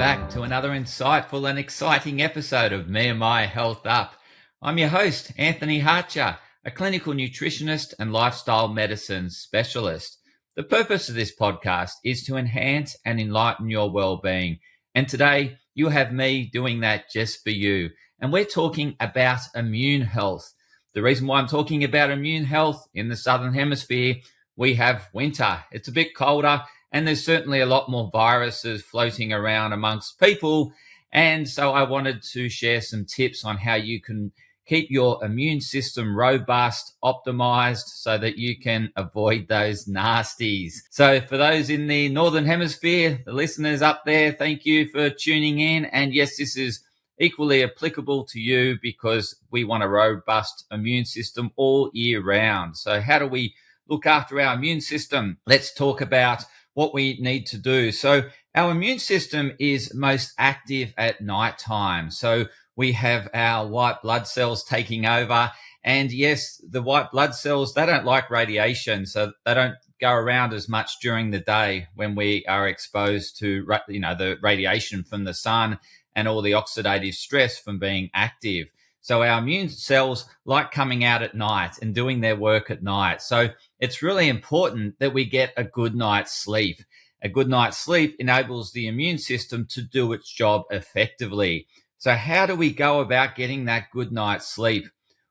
back to another insightful and exciting episode of Me and My Health Up. I'm your host, Anthony Hartcher, a clinical nutritionist and lifestyle medicine specialist. The purpose of this podcast is to enhance and enlighten your well-being. And today you have me doing that just for you. And we're talking about immune health. The reason why I'm talking about immune health in the Southern Hemisphere, we have winter. It's a bit colder. And there's certainly a lot more viruses floating around amongst people. And so I wanted to share some tips on how you can keep your immune system robust, optimized, so that you can avoid those nasties. So for those in the Northern Hemisphere, the listeners up there, thank you for tuning in. And yes, this is equally applicable to you because we want a robust immune system all year round. So how do we look after our immune system? Let's talk about what we need to do. So our immune system is most active at nighttime. So we have our white blood cells taking over. And yes, the white blood cells, they don't like radiation. So they don't go around as much during the day when we are exposed to, the radiation from the sun and all the oxidative stress from being active. So our immune cells like coming out at night and doing their work at night. So it's really important that we get a good night's sleep. A good night's sleep enables the immune system to do its job effectively. So how do we go about getting that good night's sleep?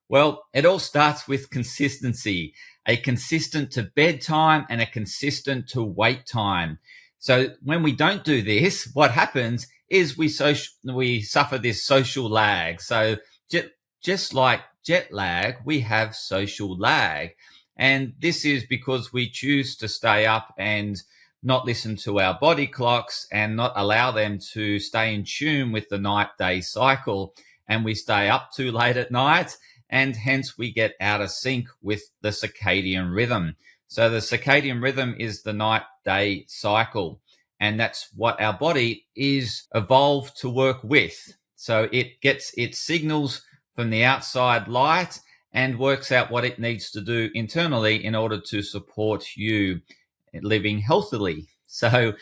Well, it all starts with consistency, a consistent to bedtime and a consistent to wake time. So when we don't do this, what happens is we suffer this social lag. So just like jet lag, we have social lag. And this is because we choose to stay up and not listen to our body clocks and not allow them to stay in tune with the night-day cycle. And we stay up too late at night, and hence we get out of sync with the circadian rhythm. So the circadian rhythm is the night-day cycle, and that's what our body is evolved to work with. So it gets its signals from the outside light and works out what it needs to do internally in order to support you living healthily. So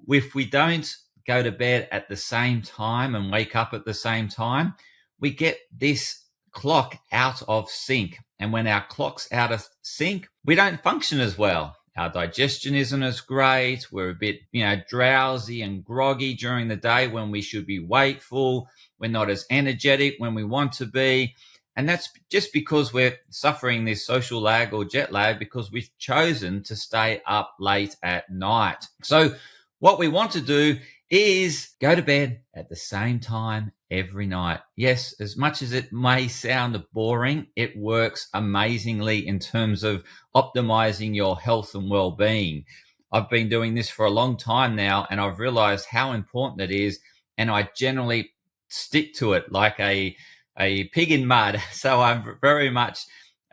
if we don't go to bed at the same time and wake up at the same time, we get this clock out of sync. And when our clock's out of sync, we don't function as well. Our digestion isn't as great. We're a bit, drowsy and groggy during the day when we should be wakeful. We're not as energetic when we want to be. And that's just because we're suffering this social lag or jet lag because we've chosen to stay up late at night. So what we want to do is go to bed at the same time every night. Yes, as much as it may sound boring, it works amazingly in terms of optimizing your health and well-being. I've been doing this for a long time now, and I've realized how important it is, and I generally stick to it like a pig in mud. So I'm very much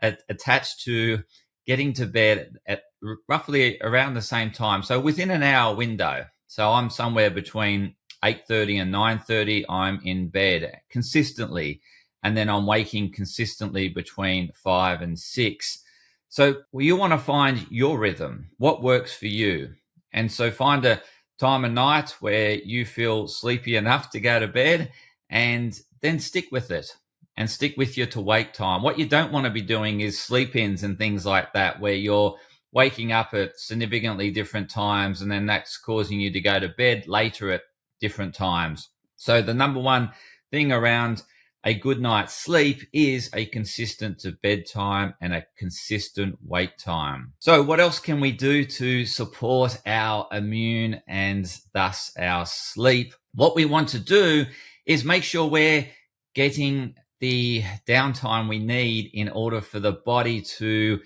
attached to getting to bed at roughly around the same time. So within an hour window. So I'm somewhere between 8:30 and 9:30. I'm in bed consistently. And then I'm waking consistently between 5 and 6. So you want to find your rhythm, what works for you. And so find a time of night where you feel sleepy enough to go to bed, and then stick with it and stick with your to wake time. What you don't want to be doing is sleep-ins and things like that, where you're waking up at significantly different times, and then that's causing you to go to bed later at different times. So the number one thing around a good night's sleep is a consistent to bedtime and a consistent wake time. So what else can we do to support our immune and thus our sleep? What we want to do is make sure we're getting the downtime we need in order for the body to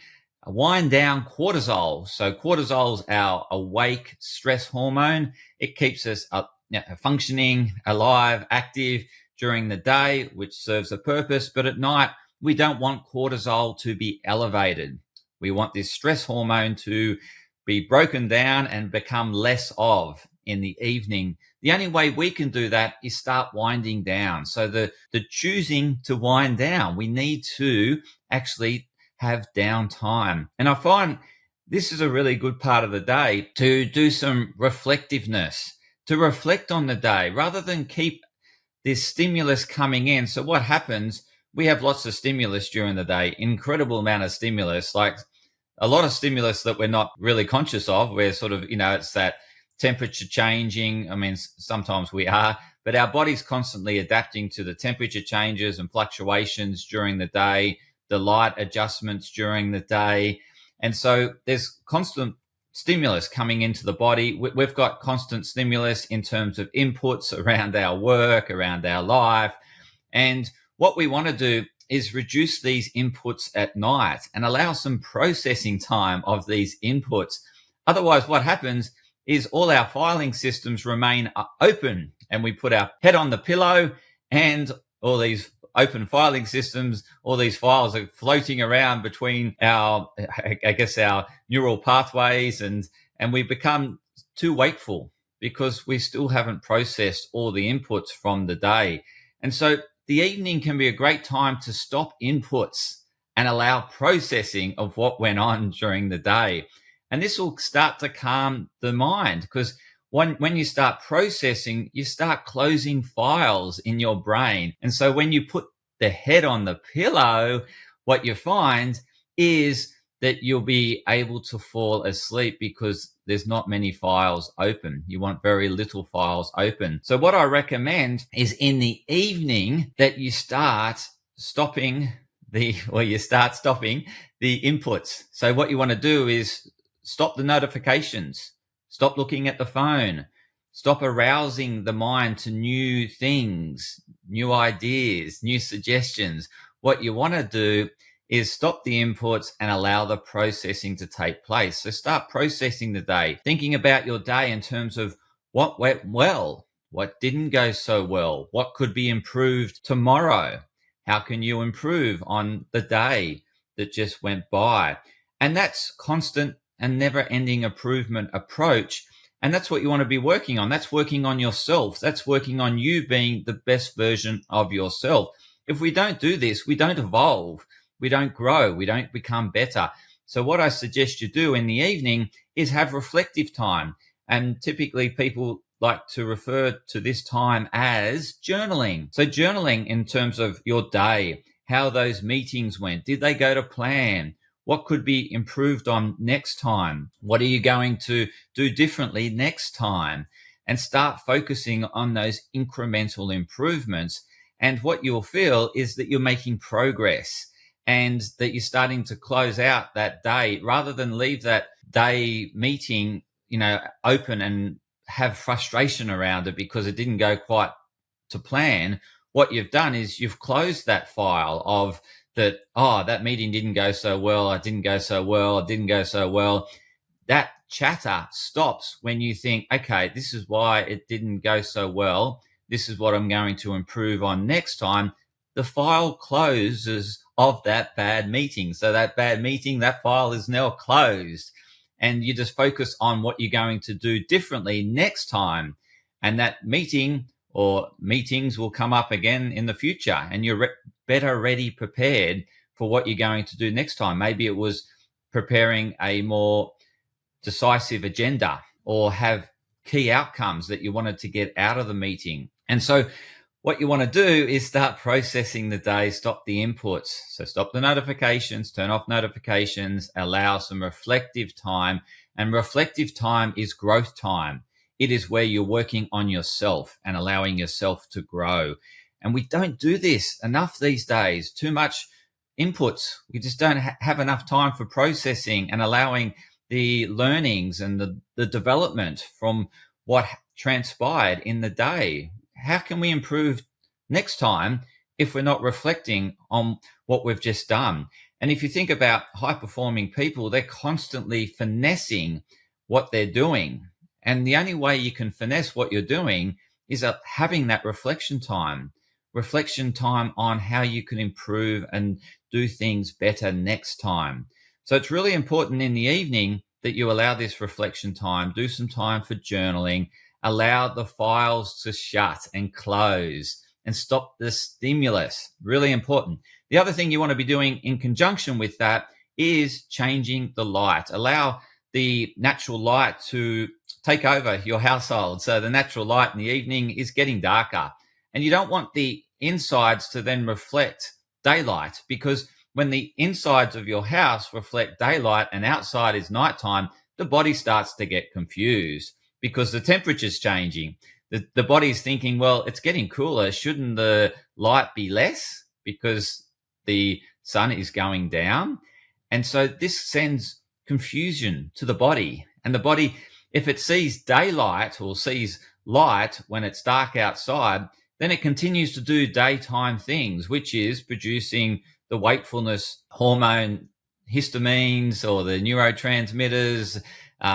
wind down cortisol. So cortisol is our awake stress hormone. It keeps us functioning, alive, active during the day, which serves a purpose. But at night, we don't want cortisol to be elevated. We want this stress hormone to be broken down and become less of in the evening. The only way we can do that is start winding down. So the choosing to wind down, we need to actually have downtime. And I find this is a really good part of the day to do some reflectiveness, to reflect on the day rather than keep this stimulus coming in. So what happens, we have lots of stimulus during the day, incredible amount of stimulus, like a lot of stimulus that we're not really conscious of. We're sort of, it's that temperature changing. I mean, sometimes we are, but our body's constantly adapting to the temperature changes and fluctuations during the day, the light adjustments during the day. And so there's constant stimulus coming into the body. We've got constant stimulus in terms of inputs around our work, around our life. And what we want to do is reduce these inputs at night and allow some processing time of these inputs. Otherwise, what happens is all our filing systems remain open, and we put our head on the pillow and all these open filing systems, all these files are floating around between our neural pathways, and we become too wakeful because we still haven't processed all the inputs from the day. And so the evening can be a great time to stop inputs and allow processing of what went on during the day. And this will start to calm the mind, because when you start processing, you start closing files in your brain. And so when you put the head on the pillow, what you find is that you'll be able to fall asleep because there's not many files open. You want very little files open. So what I recommend is in the evening that you start stopping the inputs. So what you want to do is stop the notifications, stop looking at the phone, stop arousing the mind to new things, new ideas, new suggestions. What you want to do is stop the inputs and allow the processing to take place. So start processing the day, thinking about your day in terms of what went well, what didn't go so well, what could be improved tomorrow, how can you improve on the day that just went by. And that's constant and never-ending improvement approach. And that's what you want to be working on. That's working on yourself. That's working on you being the best version of yourself. If we don't do this, we don't evolve. We don't grow. We don't become better. So what I suggest you do in the evening is have reflective time. And typically people like to refer to this time as journaling. So journaling in terms of your day, how those meetings went. Did they go to plan? What could be improved on next time? What are you going to do differently next time? And start focusing on those incremental improvements. And what you'll feel is that you're making progress and that you're starting to close out that day rather than leave that day meeting, open and have frustration around it because it didn't go quite to plan. What you've done is you've closed that file of that meeting didn't go so well. It didn't go so well. It didn't go so well. That chatter stops when you think, okay, this is why it didn't go so well. This is what I'm going to improve on next time. The file closes of that bad meeting. So that bad meeting, that file is now closed. And you just focus on what you're going to do differently next time. And that meeting or meetings will come up again in the future. And you're better ready, prepared for what you're going to do next time. Maybe it was preparing a more decisive agenda or have key outcomes that you wanted to get out of the meeting. And so what you want to do is start processing the day, stop the inputs. So stop the notifications, turn off notifications, allow some reflective time. And reflective time is growth time. It is where you're working on yourself and allowing yourself to grow. And we don't do this enough these days. Too much inputs. We just don't have enough time for processing and allowing the learnings and the development from what transpired in the day. How can we improve next time if we're not reflecting on what we've just done? And if you think about high-performing people, they're constantly finessing what they're doing. And the only way you can finesse what you're doing is having that reflection time on how you can improve and do things better next time. So it's really important in the evening that you allow this reflection time, do some time for journaling, allow the files to shut and close and stop the stimulus. Really important. The other thing you want to be doing in conjunction with that is changing the light. Allow the natural light to take over your household. So the natural light in the evening is getting darker. And you don't want the insides to then reflect daylight, because when the insides of your house reflect daylight and outside is nighttime, the body starts to get confused because the temperature's changing. The body's thinking, well, it's getting cooler. Shouldn't the light be less because the sun is going down? And so this sends confusion to the body. And the body, if it sees daylight or sees light when it's dark outside, then it continues to do daytime things, which is producing the wakefulness hormone histamines or the neurotransmitters,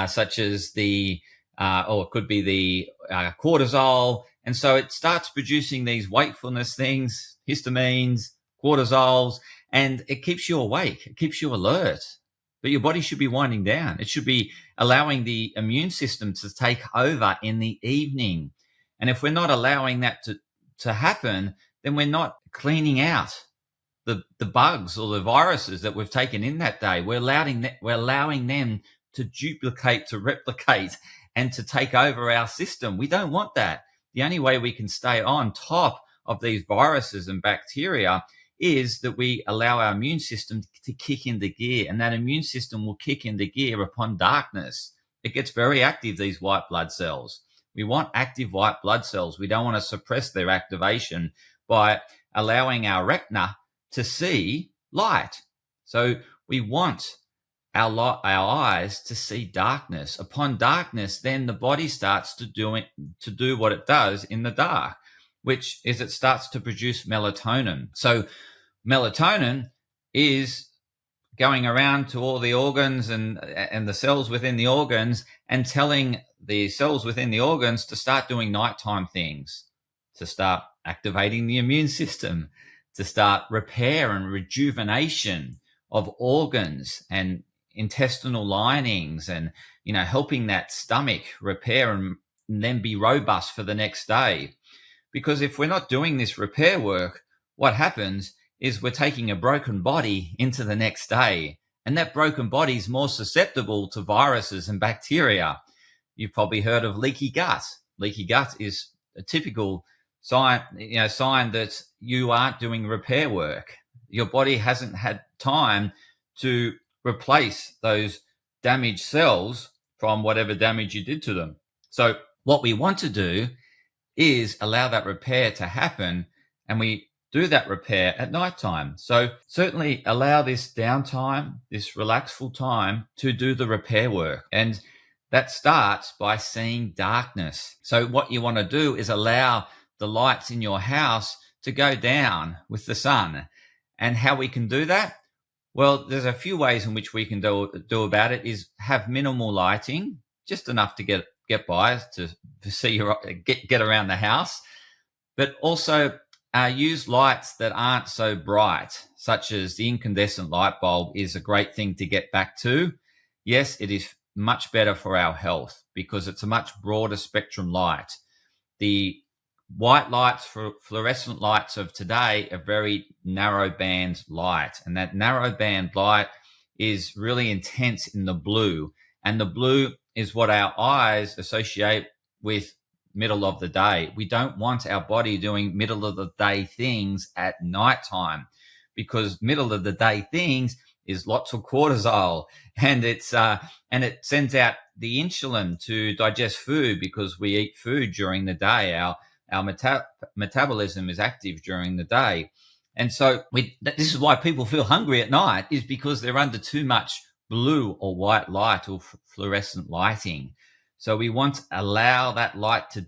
such as or it could be the cortisol. And so it starts producing these wakefulness things, histamines, cortisols, and it keeps you awake. It keeps you alert. But your body should be winding down. It should be allowing the immune system to take over in the evening. And if we're not allowing that to happen, then we're not cleaning out the bugs or the viruses that we've taken in that day. We're allowing them to duplicate, to replicate, and to take over our system. We don't want that. The only way we can stay on top of these viruses and bacteria is that we allow our immune system to kick into gear, and that immune system will kick into gear upon darkness. It gets very active, these white blood cells. We want active white blood cells. We don't want to suppress their activation by allowing our retina to see light. So we want our eyes to see darkness. Upon darkness, then the body starts to do what it does in the dark, which is it starts to produce melatonin. So melatonin is going around to all the organs and the cells within the organs and telling the cells within the organs to start doing nighttime things, to start activating the immune system, to start repair and rejuvenation of organs and intestinal linings, and helping that stomach repair and then be robust for the next day. Because if we're not doing this repair work, what happens is we're taking a broken body into the next day, and that broken body is more susceptible to viruses and bacteria. You've probably heard of leaky gut. Leaky gut is a typical sign that you aren't doing repair work. Your body hasn't had time to replace those damaged cells from whatever damage you did to them. So what we want to do is allow that repair to happen, and we do that repair at nighttime. So certainly allow this downtime, this relaxful time to do the repair work. And that starts by seeing darkness. So what you want to do is allow the lights in your house to go down with the sun. And how we can do that? Well, there's a few ways in which we can do about it. Is have minimal lighting, just enough to get by, to see get around the house, but also use lights that aren't so bright, such as the incandescent light bulb is a great thing to get back to. Yes, it is much better for our health because it's a much broader spectrum light. The white lights, fluorescent lights of today, are very narrow band light, and that narrow band light is really intense in the blue, and the blue is what our eyes associate with middle of the day. We don't want our body doing middle of the day things at nighttime, because middle of the day things is lots of cortisol, and it sends out the insulin to digest food, because we eat food during the day. Our metabolism is active during the day. And so this is why people feel hungry at night, is because they're under too much blue or white light or fluorescent lighting. So we want to allow that light to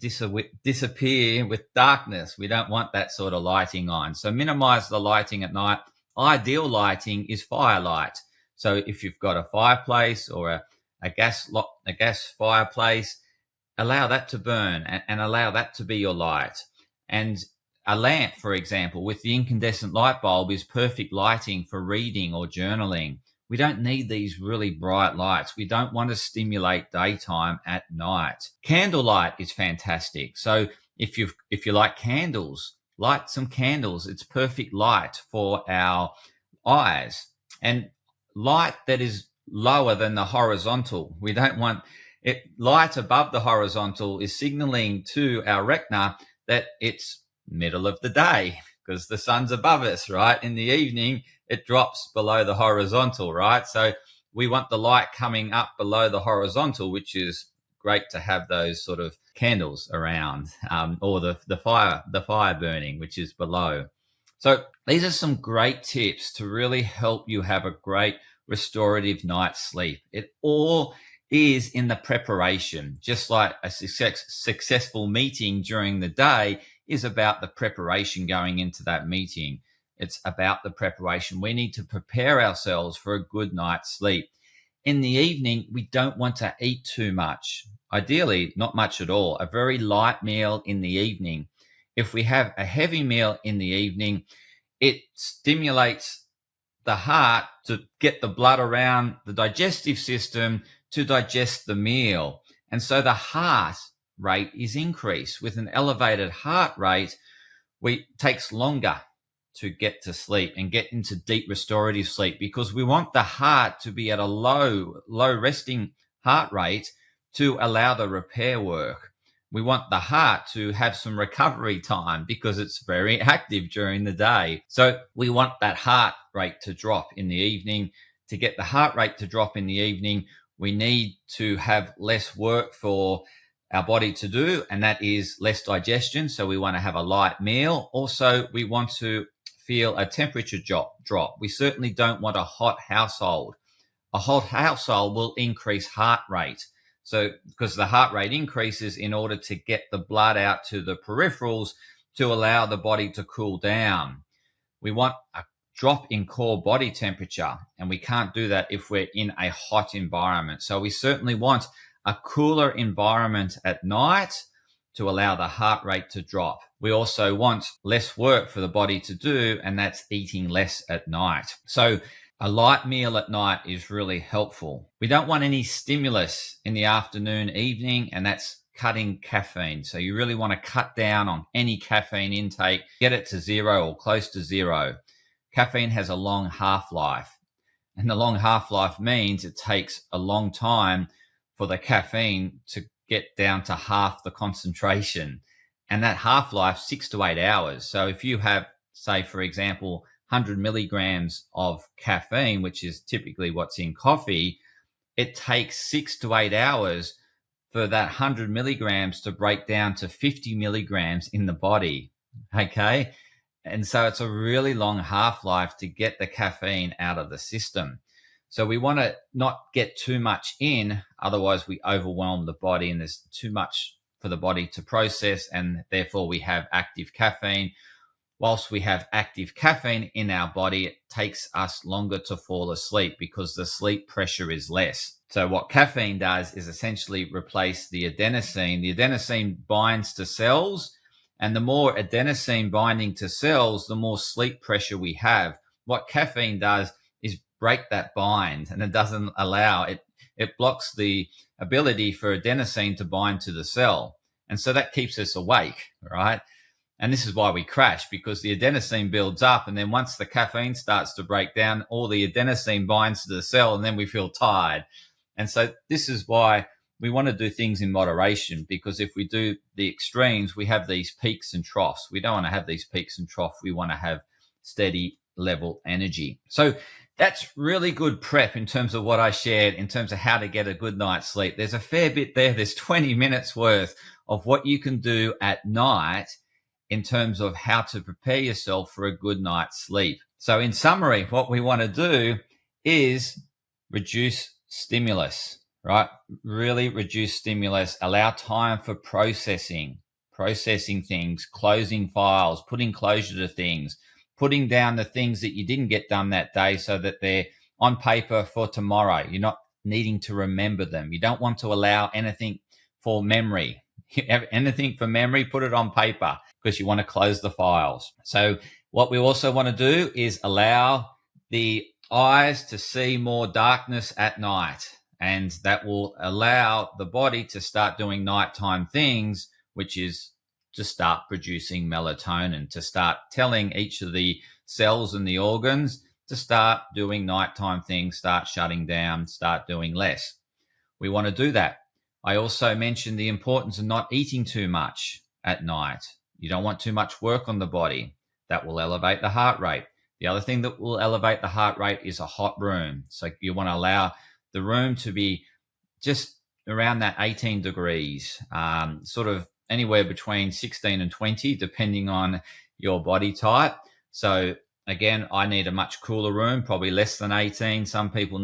disappear with darkness. We don't want that sort of lighting on. So minimize the lighting at night. Ideal lighting is firelight. So if you've got a fireplace or a gas fireplace, allow that to burn and allow that to be your light. And a lamp, for example, with the incandescent light bulb is perfect lighting for reading or journaling. We don't need these really bright lights. We don't want to stimulate daytime at night. Candlelight is fantastic. So if you like candles, light some candles. It's perfect light for our eyes. And light that is lower than the horizontal. We don't want Light above the horizontal is signaling to our retina that it's middle of the day because the sun's above us, right? In the evening, it drops below the horizontal, right? So we want the light coming up below the horizontal, which is great to have those sort of candles around, or the fire burning, which is below. So these are some great tips to really help you have a great restorative night's sleep. It all is in the preparation, just like a successful meeting during the day is about the preparation going into that meeting. It's about the preparation. We need to prepare ourselves for a good night's sleep. In the evening, we don't want to eat too much. Ideally, not much at all. A very light meal in the evening. If we have a heavy meal in the evening, it stimulates the heart to get the blood around the digestive system to digest the meal. And so the heart rate is increased. With an elevated heart rate, it takes longer to get to sleep and get into deep restorative sleep, because we want the heart to be at a low resting heart rate to allow the repair work. We want the heart to have some recovery time because it's very active during the day. So we want that heart rate to drop in the evening. To get the heart rate to drop in the evening, we need to have less work for our body to do, and that is less digestion. So we want to have a light meal. Also, we want to feel a temperature drop. We certainly don't want a hot household. A hot household will increase heart rate. So because the heart rate increases in order to get the blood out to the peripherals to allow the body to cool down. We want a drop in core body temperature, and we can't do that if we're in a hot environment. So we certainly want a cooler environment at night to allow the heart rate to drop. We also want less work for the body to do, and that's eating less at night. So a light meal at night is really helpful. We don't want any stimulus in the afternoon, evening, and that's cutting caffeine. So you really want to cut down on any caffeine intake, get it to zero or close to zero. Caffeine has a long half-life, and the long half-life means it takes a long time for the caffeine to get down to half the concentration. And that half-life, 6 to 8 hours. So if you have, say, for example, 100 milligrams of caffeine, which is typically what's in coffee, it takes 6 to 8 hours for that 100 milligrams to break down to 50 milligrams in the body. Okay. And so it's a really long half-life to get the caffeine out of the system. So we want to not get too much in, otherwise we overwhelm the body and there's too much for the body to process, and therefore we have active caffeine. Whilst we have active caffeine in our body, it takes us longer to fall asleep because the sleep pressure is less. So what caffeine does is essentially replace the adenosine. The adenosine binds to cells, and the more adenosine binding to cells, the more sleep pressure we have. What caffeine does is break that bind, and it doesn't allow it. It blocks the ability for adenosine to bind to the cell. And so that keeps us awake, right? And this is why we crash, because the adenosine builds up, and then once the caffeine starts to break down, all the adenosine binds to the cell, and then we feel tired. And so this is why we want to do things in moderation, because if we do the extremes, we have these peaks and troughs. We don't want to have these peaks and troughs. We want to have steady level energy. So that's really good prep in terms of what I shared in terms of how to get a good night's sleep. There's a fair bit there. There's 20 minutes worth of what you can do at night in terms of how to prepare yourself for a good night's sleep. So in summary, what we want to do is reduce stimulus, right? Really reduce stimulus, allow time for processing things, closing files, putting closure to things, putting down the things that you didn't get done that day so that they're on paper for tomorrow. You're not needing to remember them. You don't want to allow anything for memory. Anything for memory, put it on paper, because you want to close the files. So what we also want to do is allow the eyes to see more darkness at night. And that will allow the body to start doing nighttime things, which is to start producing melatonin, to start telling each of the cells and the organs to start doing nighttime things, start shutting down, start doing less. We want to do that. I also mentioned the importance of not eating too much at night. You don't want too much work on the body. That will elevate the heart rate. The other thing that will elevate the heart rate is a hot room. So you want to allow the room to be just around that 18 degrees, sort of anywhere between 16 and 20, depending on your body type. So again, I need a much cooler room, probably less than 18. Some people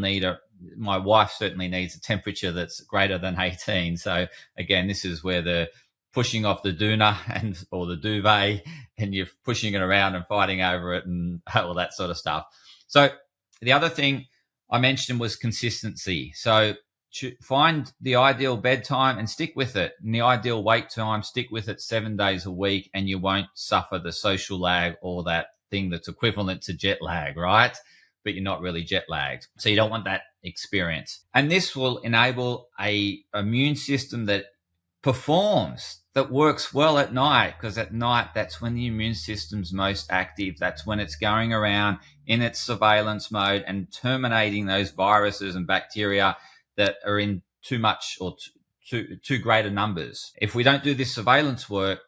my wife certainly needs a temperature that's greater than 18. So again, this is where the pushing off the doona or the duvet, and you're pushing it around and fighting over it and all that sort of stuff. So the other thing I mentioned was consistency. So find the ideal bedtime and stick with it. And the ideal wake time, stick with it 7 days a week, and you won't suffer the social lag or that thing that's equivalent to jet lag, right? But you're not really jet lagged. So you don't want that experience. And this will enable a immune system that performs, that works well at night, because at night, that's when the immune system's most active. That's when it's going around in its surveillance mode and terminating those viruses and bacteria that are in too much or too greater numbers. If we don't do this surveillance work,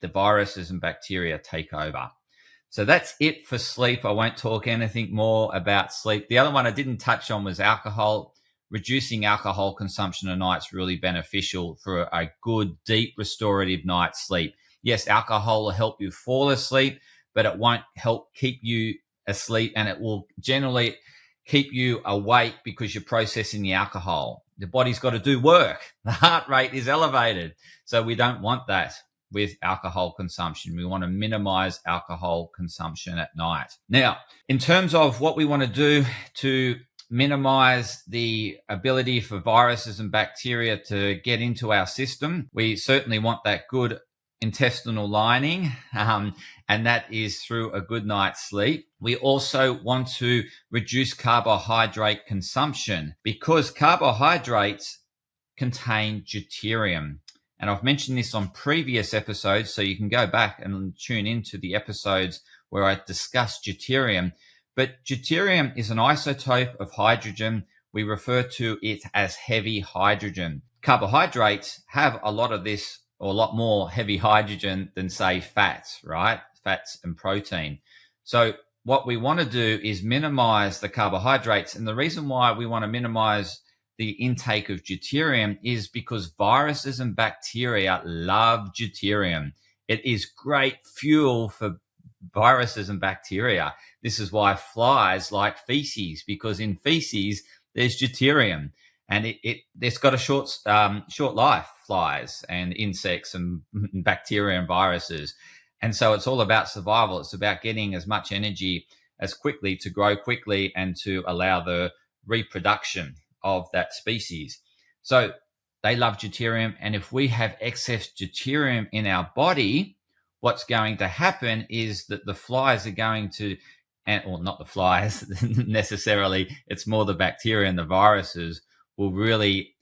the viruses and bacteria take over. So that's it for sleep. I won't talk anything more about sleep. The other one I didn't touch on was alcohol. Reducing alcohol consumption at night is really beneficial for a good, deep, restorative night's sleep. Yes, alcohol will help you fall asleep, but it won't help keep you asleep, and it will generally keep you awake because you're processing the alcohol. The body's got to do work. The heart rate is elevated. So we don't want that with alcohol consumption. We want to minimize alcohol consumption at night. Now, in terms of what we want to do to minimize the ability for viruses and bacteria to get into our system, we certainly want that good intestinal lining, and that is through a good night's sleep. We also want to reduce carbohydrate consumption because carbohydrates contain deuterium. And I've mentioned this on previous episodes, so you can go back and tune into the episodes where I discuss deuterium. But deuterium is an isotope of hydrogen. We refer to it as heavy hydrogen. Carbohydrates have a lot of this, or a lot more heavy hydrogen than, say, fats, right? Fats and protein. So what we want to do is minimize the carbohydrates. And the reason why we want to minimize the intake of deuterium is because viruses and bacteria love deuterium. It is great fuel for viruses and bacteria. This is why flies like feces, because in feces there's deuterium, and it's got a short life, flies and insects and bacteria and viruses. And so it's all about survival. It's about getting as much energy as quickly to grow quickly and to allow the reproduction of that species. So they love deuterium. And if we have excess deuterium in our body, what's going to happen is that the flies are going to, or not the flies necessarily, it's more the bacteria and the viruses will really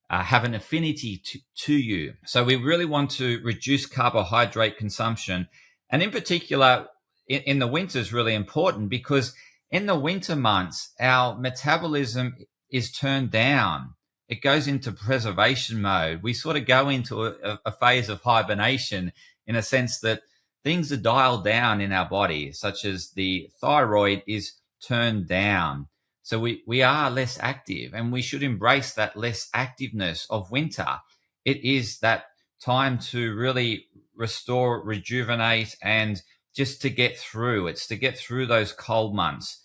have an affinity to you. So we really want to reduce carbohydrate consumption. And in particular, in the winter is really important because in the winter months, our metabolism is turned down. It goes into preservation mode. We sort of go into a phase of hibernation in a sense that things are dialed down in our body, such as the thyroid is turned down. So we are less active, and we should embrace that less activeness of winter. It is that time to really restore, rejuvenate, and just to get through. It's to get through those cold months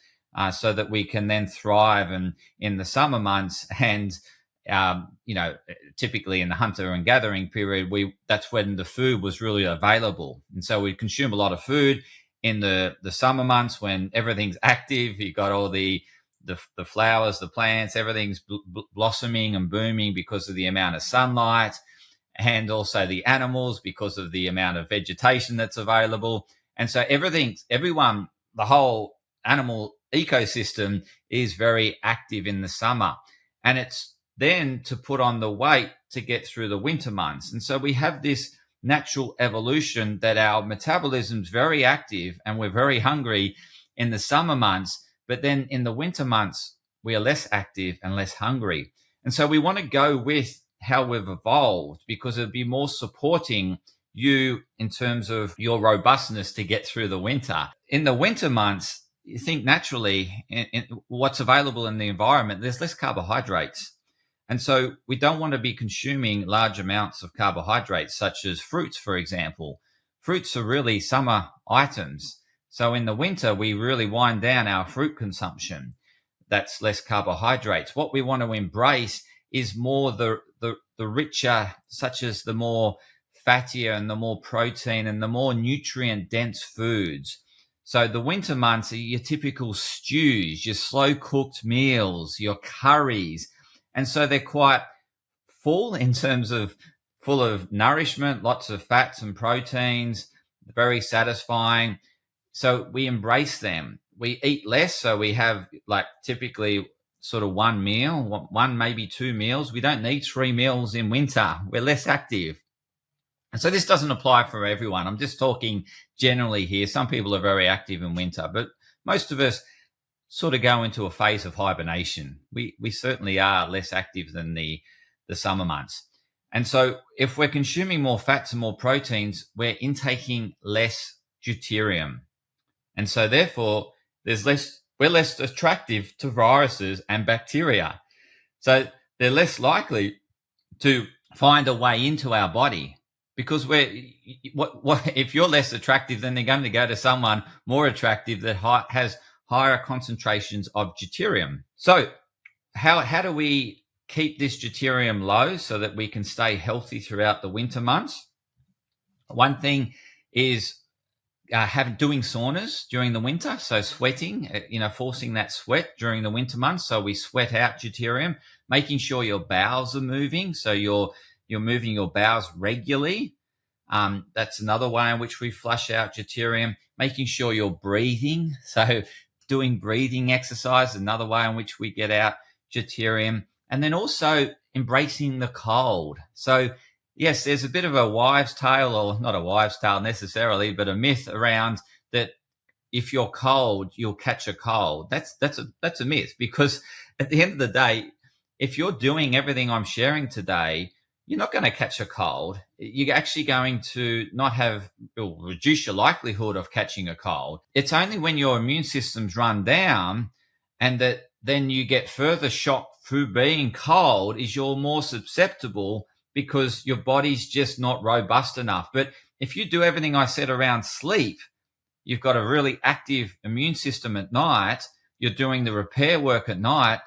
so that we can then thrive in the summer months. And typically in the hunter and gathering period, that's when the food was really available. And so we consume a lot of food in the summer months when everything's active. You got all the flowers, the plants, everything's blossoming and booming because of the amount of sunlight, and also the animals because of the amount of vegetation that's available. And so everyone, the whole animal ecosystem is very active in the summer. And it's then to put on the weight to get through the winter months. And so we have this natural evolution that our metabolism's very active and we're very hungry in the summer months, but then in the winter months, we are less active and less hungry. And so we want to go with how we've evolved, because it'd be more supporting you in terms of your robustness to get through the winter. In the winter months, you think naturally in what's available in the environment, there's less carbohydrates. And so we don't want to be consuming large amounts of carbohydrates, such as fruits, for example. Fruits are really summer items. So in the winter, we really wind down our fruit consumption. That's less carbohydrates. What we want to embrace is more the richer, such as the more fattier and the more protein and the more nutrient dense foods. So the winter months are your typical stews, your slow cooked meals, your curries. And so they're quite full in terms of full of nourishment, lots of fats and proteins, very satisfying. So we embrace them. We eat less. So we have like typically sort of one meal, one, maybe 2 meals. We don't need 3 meals in winter. We're less active. And so this doesn't apply for everyone. I'm just talking generally here. Some people are very active in winter, but most of us sort of go into a phase of hibernation. We certainly are less active than the summer months. And so if we're consuming more fats and more proteins, we're intaking less deuterium. And so therefore we're less attractive to viruses and bacteria. So they're less likely to find a way into our body, because if you're less attractive, then they're going to go to someone more attractive that has higher concentrations of deuterium. So how do we keep this deuterium low so that we can stay healthy throughout the winter months? One thing is doing saunas during the winter, so sweating, forcing that sweat during the winter months, so we sweat out deuterium. Making sure your bowels are moving, so you're moving your bowels regularly. That's another way in which we flush out deuterium. Making sure you're breathing, so doing breathing exercise, another way in which we get out deuterium. And then also embracing the cold. So yes, there's a bit of a wives' tale, or not a wives' tale necessarily, but a myth around that if you're cold, you'll catch a cold. That's a myth, because at the end of the day, if you're doing everything I'm sharing today, you're not going to catch a cold. You're actually going to reduce your likelihood of catching a cold. It's only when your immune system's run down and that then you get further shock through being cold is you're more susceptible, because your body's just not robust enough. But if you do everything I said around sleep, you've got a really active immune system at night, you're doing the repair work at night,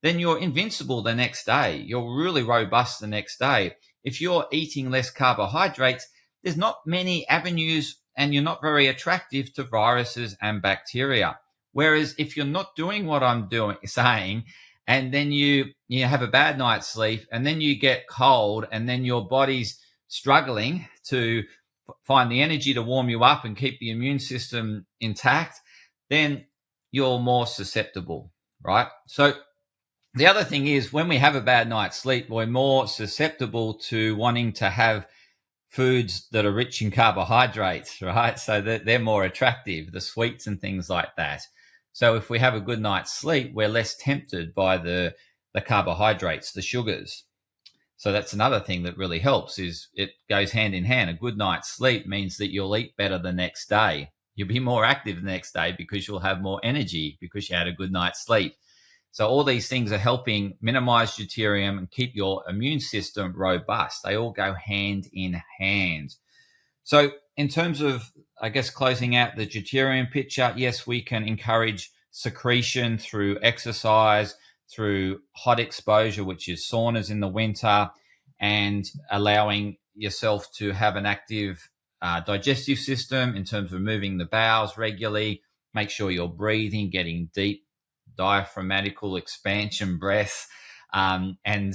then you're invincible the next day. You're really robust the next day. If you're eating less carbohydrates, there's not many avenues and you're not very attractive to viruses and bacteria. Whereas if you're not doing what I'm saying, and then you have a bad night's sleep, and then you get cold, and then your body's struggling to find the energy to warm you up and keep the immune system intact, then you're more susceptible, right? So the other thing is, when we have a bad night's sleep, we're more susceptible to wanting to have foods that are rich in carbohydrates, right? So that they're more attractive, the sweets and things like that. So if we have a good night's sleep, we're less tempted by the carbohydrates, the sugars. So that's another thing that really helps, is it goes hand in hand. A good night's sleep means that you'll eat better the next day. You'll be more active the next day because you'll have more energy because you had a good night's sleep. So all these things are helping minimize deuterium and keep your immune system robust. They all go hand in hand. So in terms of, I guess, closing out the deuterium picture, yes, we can encourage secretion through exercise, through hot exposure, which is saunas in the winter, and allowing yourself to have an active digestive system in terms of moving the bowels regularly. Make sure you're breathing, getting deep diaphragmatical expansion breath, and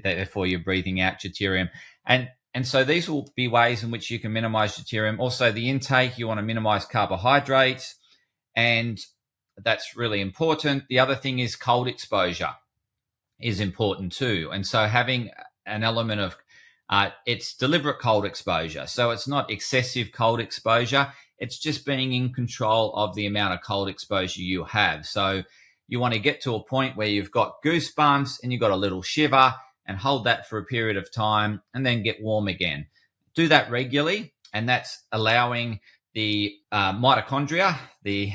therefore you're breathing out deuterium. And so these will be ways in which you can minimize deuterium. Also, the intake, you want to minimize carbohydrates, and that's really important. The other thing is cold exposure is important too. And so having an element of it's deliberate cold exposure. So it's not excessive cold exposure. It's just being in control of the amount of cold exposure you have. So you want to get to a point where you've got goosebumps and you've got a little shiver, and hold that for a period of time and then get warm again. Do that regularly, and that's allowing the mitochondria, the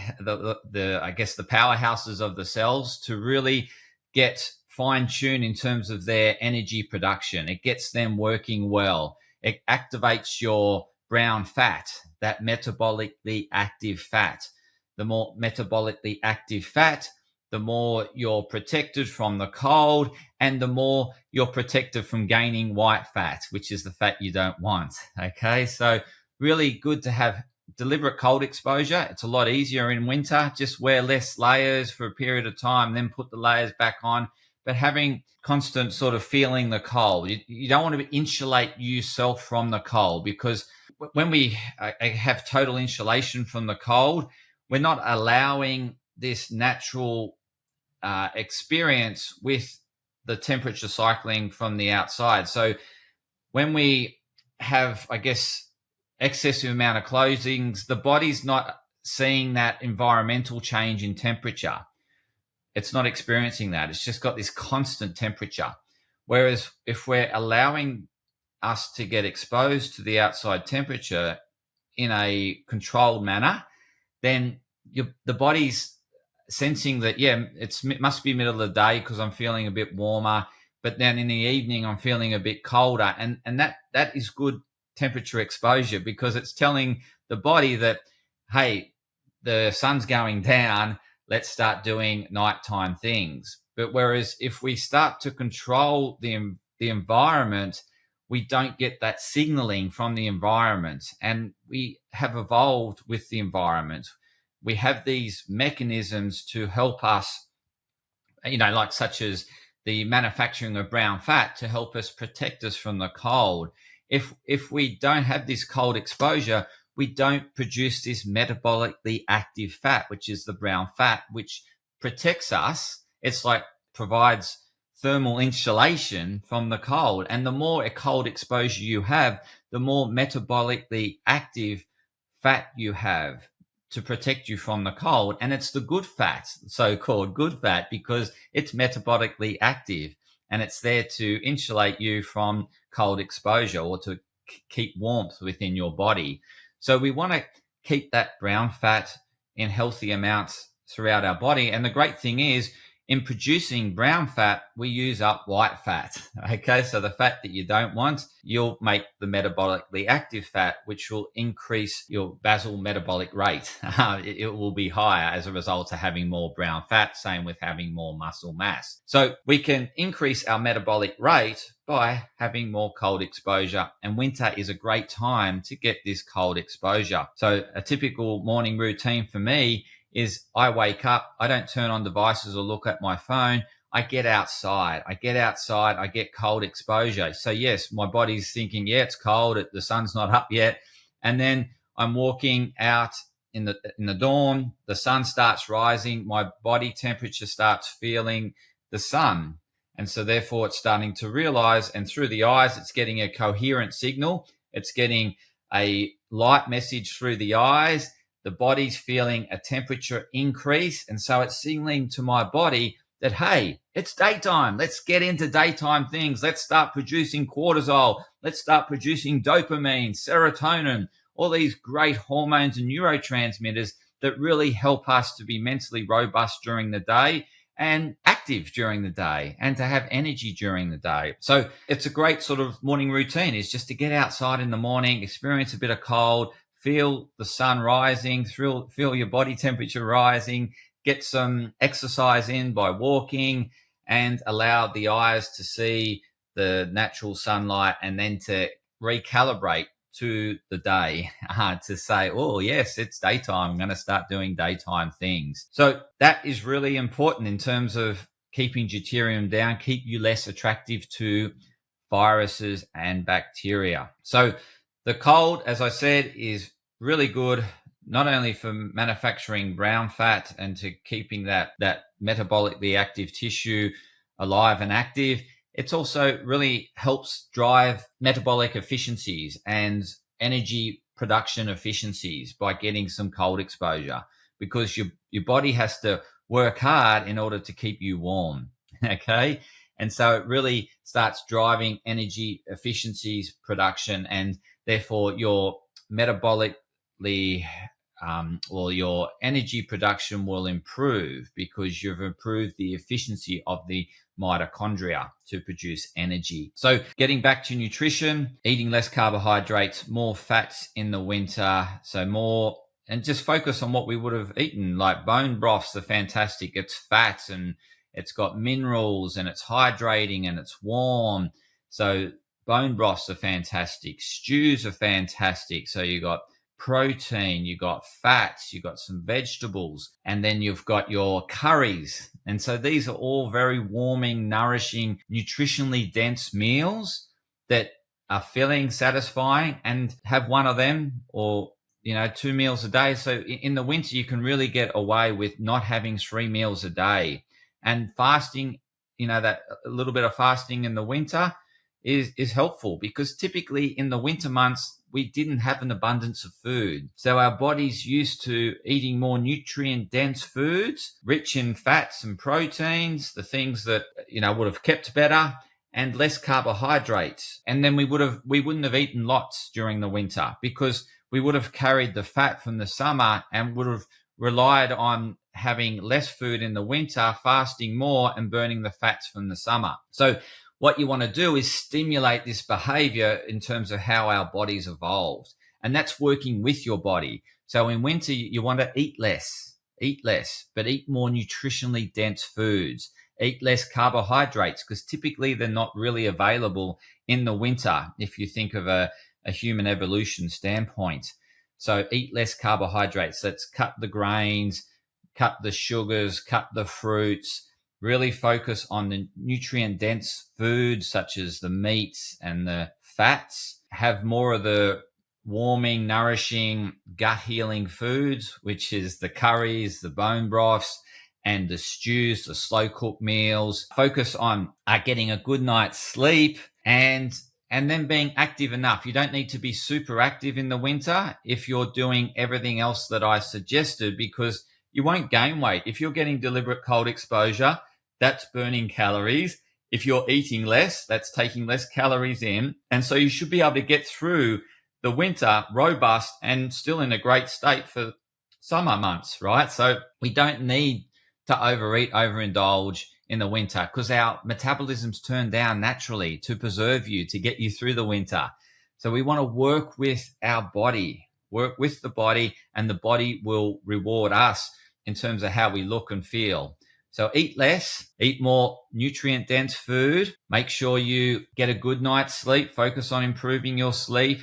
I guess the powerhouses of the cells, to really get fine-tuned in terms of their energy production. It gets them working well. It activates your brown fat, that metabolically active fat. The more metabolically active fat, the more you're protected from the cold, and the more you're protected from gaining white fat, which is the fat you don't want. Okay, so really good to have deliberate cold exposure. It's a lot easier in winter. Just wear less layers for a period of time, then put the layers back on. But having constant sort of feeling the cold, you don't want to insulate yourself from the cold, because when we have total insulation from the cold, we're not allowing this natural experience with the temperature cycling from the outside. So when we have, I guess, excessive amount of clothings, the body's not seeing that environmental change in temperature. It's not experiencing that. It's just got this constant temperature. Whereas if we're allowing us to get exposed to the outside temperature in a controlled manner, then the body's sensing that, it must be middle of the day because I'm feeling a bit warmer, but then in the evening I'm feeling a bit colder. And that is good temperature exposure, because it's telling the body that, hey, the sun's going down, let's start doing nighttime things. But whereas if we start to control the environment, we don't get that signaling from the environment. And we have evolved with the environment. We have these mechanisms to help us, like such as the manufacturing of brown fat, to help us protect us from the cold. If we don't have this cold exposure, we don't produce this metabolically active fat, which is the brown fat, which protects us. It's like provides thermal insulation from the cold. And the more a cold exposure you have, the more metabolically active fat you have to protect you from the cold. And it's the good fat, so-called good fat, because it's metabolically active and it's there to insulate you from cold exposure or to keep warmth within your body. So we want to keep that brown fat in healthy amounts throughout our body. And the great thing is, in producing brown fat, we use up white fat. Okay, so the fat that you don't want, you'll make the metabolically active fat, which will increase your basal metabolic rate. It will be higher as a result of having more brown fat, same with having more muscle mass. So we can increase our metabolic rate by having more cold exposure. And winter is a great time to get this cold exposure. So a typical morning routine for me is I wake up, I don't turn on devices or look at my phone. I get outside. I get cold exposure. So yes, my body's thinking, yeah, it's cold. The sun's not up yet. And then I'm walking out in the dawn. The sun starts rising. My body temperature starts feeling the sun. And so therefore it's starting to realize, and through the eyes, it's getting a coherent signal. It's getting a light message through the eyes. The body's feeling a temperature increase. And so it's signaling to my body that, hey, it's daytime. Let's get into daytime things. Let's start producing cortisol. Let's start producing dopamine, serotonin, all these great hormones and neurotransmitters that really help us to be mentally robust during the day and active during the day and to have energy during the day. So it's a great sort of morning routine, is just to get outside in the morning, experience a bit of cold, feel the sun rising, feel your body temperature rising, get some exercise in by walking, and allow the eyes to see the natural sunlight, and then to recalibrate to the day to say, oh, yes, it's daytime. I'm going to start doing daytime things. So that is really important in terms of keeping deuterium down, keep you less attractive to viruses and bacteria. So the cold, as I said, is really good, not only for manufacturing brown fat and to keeping that metabolically active tissue alive and active. It's also really helps drive metabolic efficiencies and energy production efficiencies by getting some cold exposure, because your body has to work hard in order to keep you warm. Okay. And so it really starts driving energy efficiencies production, and therefore your metabolically or your energy production will improve because you've improved the efficiency of the mitochondria to produce energy. So getting back to nutrition, eating less carbohydrates, more fats in the winter, so more, and just focus on what we would have eaten. Like bone broths are fantastic. It's fat and it's got minerals and it's hydrating and it's warm. So bone broths are fantastic. Stews are fantastic. So you got protein, you got fats, you got some vegetables, and then you've got your curries. And so these are all very warming, nourishing, nutritionally dense meals that are filling, satisfying, and have one of them or 2 meals a day. So in the winter, you can really get away with not having 3 meals a day. And fasting, that a little bit of fasting in the winter is helpful, because typically in the winter months, we didn't have an abundance of food. So our body's used to eating more nutrient dense foods, rich in fats and proteins, the things that, would have kept better, and less carbohydrates. And then we wouldn't have eaten lots during the winter, because we would have carried the fat from the summer and would have relied on having less food in the winter, fasting more and burning the fats from the summer. So what you want to do is stimulate this behavior in terms of how our body's evolved. And that's working with your body. So in winter, you want to eat less, but eat more nutritionally dense foods. Eat less carbohydrates, because typically they're not really available in the winter if you think of a human evolution standpoint. So eat less carbohydrates. Let's cut the grains, cut the sugars, cut the fruits. Really focus on the nutrient-dense foods such as the meats and the fats. Have more of the warming, nourishing, gut-healing foods, which is the curries, the bone broths, and the stews, the slow-cooked meals. Focus on getting a good night's sleep and then being active enough. You don't need to be super active in the winter if you're doing everything else that I suggested, because you won't gain weight. If you're getting deliberate cold exposure, that's burning calories. If you're eating less, that's taking less calories in. And so you should be able to get through the winter robust and still in a great state for summer months, right? So we don't need to overeat, overindulge in the winter, because our metabolism's turned down naturally to preserve you, to get you through the winter. So we want to work with our body, work with the body, and the body will reward us in terms of how we look and feel. So eat less, eat more nutrient dense food, make sure you get a good night's sleep, focus on improving your sleep.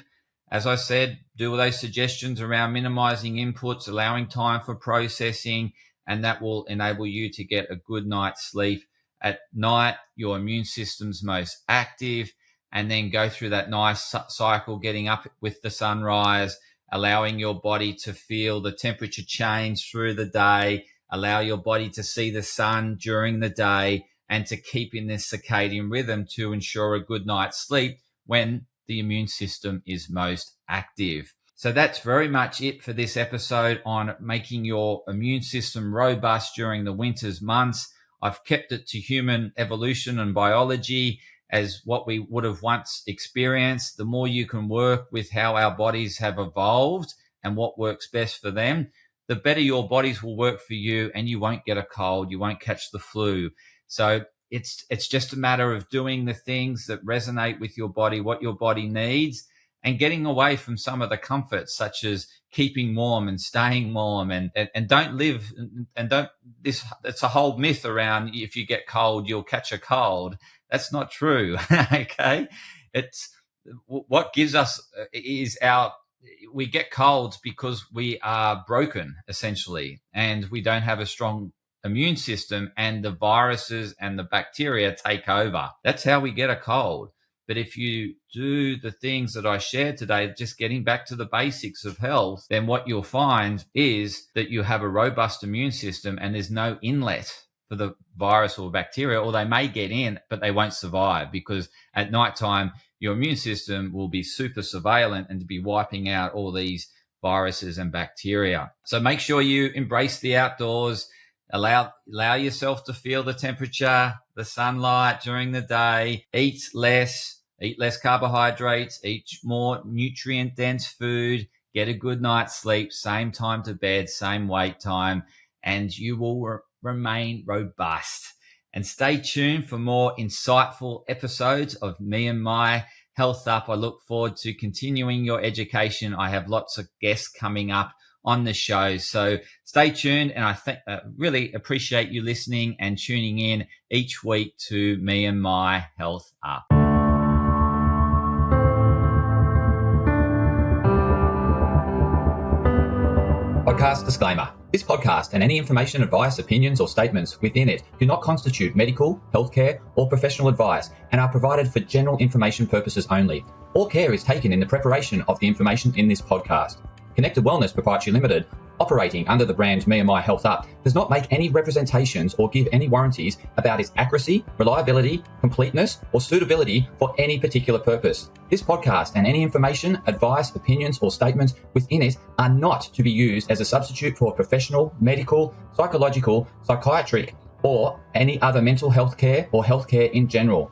As I said, do all those suggestions around minimizing inputs, allowing time for processing, and that will enable you to get a good night's sleep. At night, your immune system's most active, and then go through that nice cycle, getting up with the sunrise, allowing your body to feel the temperature change through the day, allow your body to see the sun during the day, and to keep in this circadian rhythm to ensure a good night's sleep when the immune system is most active. So that's very much it for this episode on making your immune system robust during the winter's months. I've kept it to human evolution and biology as what we would have once experienced. The more you can work with how our bodies have evolved and what works best for them, the better your bodies will work for you, and you won't get a cold, you won't catch the flu. So it's just a matter of doing the things that resonate with your body, what your body needs, and getting away from some of the comforts, such as keeping warm and staying warm, and don't live and don't this. It's a whole myth around if you get cold, you'll catch a cold. That's not true. Okay. It's what gives us is we get colds because we are broken essentially, and we don't have a strong immune system, and the viruses and the bacteria take over. That's how we get a cold. But if you do the things that I shared today, just getting back to the basics of health, then what you'll find is that you have a robust immune system and there's no inlet for the virus or bacteria, or they may get in, but they won't survive, because at nighttime, your immune system will be super surveillant and to be wiping out all these viruses and bacteria. So make sure you embrace the outdoors, Allow yourself to feel the temperature, the sunlight during the day. Eat less carbohydrates, eat more nutrient-dense food, get a good night's sleep, same time to bed, same wake time, and you will remain robust. And stay tuned for more insightful episodes of Me and My Health Up. I look forward to continuing your education. I have lots of guests coming up on the show, so stay tuned, and I really appreciate you listening and tuning in each week to Me and My Health Up. Podcast disclaimer. This podcast and any information, advice, opinions or statements within it do not constitute medical, healthcare or professional advice and are provided for general information purposes only. All care is taken in the preparation of the information in this podcast. Connected Wellness Proprietary Limited, operating under the brand Me and My Health Up, does not make any representations or give any warranties about its accuracy, reliability, completeness, or suitability for any particular purpose. This podcast and any information, advice, opinions, or statements within it are not to be used as a substitute for professional, medical, psychological, psychiatric, or any other mental health care or healthcare in general.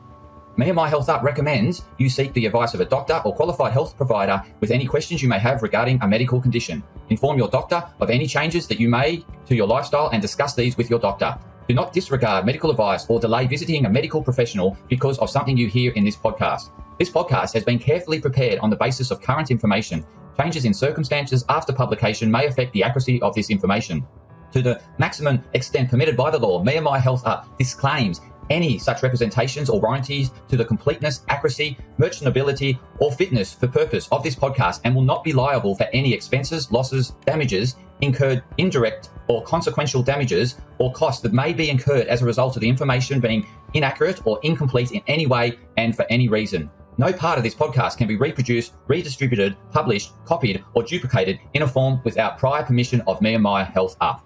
Me and My Health Up recommends you seek the advice of a doctor or qualified health provider with any questions you may have regarding a medical condition. Inform your doctor of any changes that you may to your lifestyle and discuss these with your doctor. Do not disregard medical advice or delay visiting a medical professional because of something you hear in this podcast. This podcast has been carefully prepared on the basis of current information. Changes in circumstances after publication may affect the accuracy of this information. To the maximum extent permitted by the law, Me and My Health Up disclaims any such representations or warranties to the completeness, accuracy, merchantability, or fitness for purpose of this podcast and will not be liable for any expenses, losses, damages incurred, indirect or consequential damages or costs that may be incurred as a result of the information being inaccurate or incomplete in any way and for any reason. No part of this podcast can be reproduced, redistributed, published, copied, or duplicated in a form without prior permission of Me and My Health Up.